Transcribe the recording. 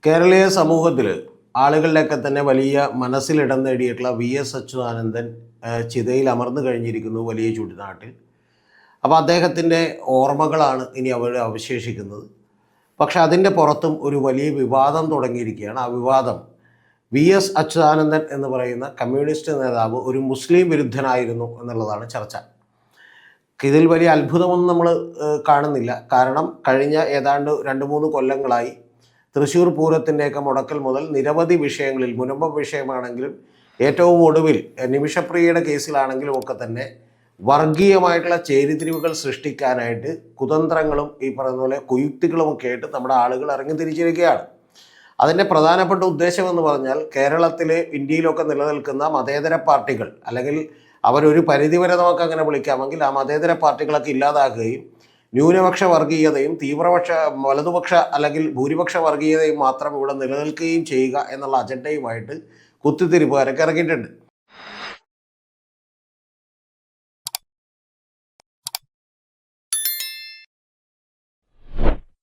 കേരളീയ സമൂഹത്തിൽ ആളുകളുടെയൊക്കെ തന്നെ വലിയ മനസ്സിലിടം നേടിയിട്ടുള്ള വി.എസ്. അച്യുതാനന്ദൻ ചിതയിൽ അമർന്നു കഴിഞ്ഞിരിക്കുന്നു വലിയ ചുടുനാട്ടിൽ. അപ്പോൾ അദ്ദേഹത്തിൻ്റെ ഓർമ്മകളാണ് ഇനി അവിടെ അവശേഷിക്കുന്നത്. പക്ഷെ അതിൻ്റെ പുറത്തും ഒരു വലിയ വിവാദം തുടങ്ങിയിരിക്കുകയാണ്. ആ വിവാദം വി.എസ്. അച്യുതാനന്ദൻ എന്ന് പറയുന്ന കമ്മ്യൂണിസ്റ്റ് നേതാവ് ഒരു മുസ്ലിം വിരുദ്ധനായിരുന്നു എന്നുള്ളതാണ് ചർച്ച. ഇതിൽ വലിയ അത്ഭുതമൊന്നും നമ്മൾ കാണുന്നില്ല. കാരണം കഴിഞ്ഞ ഏതാണ്ട് 2-3 കൊല്ലങ്ങളായി തൃശ്ശൂർ പൂരത്തിൻ്റെയൊക്കെ മുടക്കൽ മുതൽ നിരവധി വിഷയങ്ങളിൽ, മുനമ്പം വിഷയമാണെങ്കിലും ഏറ്റവും ഒടുവിൽ നിമിഷപ്രിയയുടെ കേസിലാണെങ്കിലും ഒക്കെ തന്നെ വർഗീയമായിട്ടുള്ള ചേരിതിരിവുകൾ സൃഷ്ടിക്കാനായിട്ട് കുതന്ത്രങ്ങളും ഈ പറയുന്ന പോലെ കുയുക്തികളുമൊക്കെ ആയിട്ട് നമ്മുടെ ആളുകൾ ഇറങ്ങി തിരിച്ചിരിക്കുകയാണ്. അതിൻ്റെ പ്രധാനപ്പെട്ട ഉദ്ദേശം എന്ന് പറഞ്ഞാൽ കേരളത്തിലെ ഇന്ത്യയിലൊക്കെ നിലനിൽക്കുന്ന മതേതര പാർട്ടികൾ, അല്ലെങ്കിൽ അവരൊരു പരിധിവരെ നമുക്ക് അങ്ങനെ വിളിക്കാമെങ്കിൽ ആ മതേതര പാർട്ടികളൊക്കെ ഇല്ലാതാക്കുകയും ന്യൂനപക്ഷ വർഗീയതയും തീവ്രപക്ഷ വലതുപക്ഷ അല്ലെങ്കിൽ ഭൂരിപക്ഷ വർഗീയതയും മാത്രം ഇവിടെ നിലനിൽക്കുകയും ചെയ്യുക എന്നുള്ള അജണ്ടയുമായിട്ട് കുത്തിത്തിരിപ്പുകാരൊക്കെ ഇറങ്ങിയിട്ടുണ്ട്.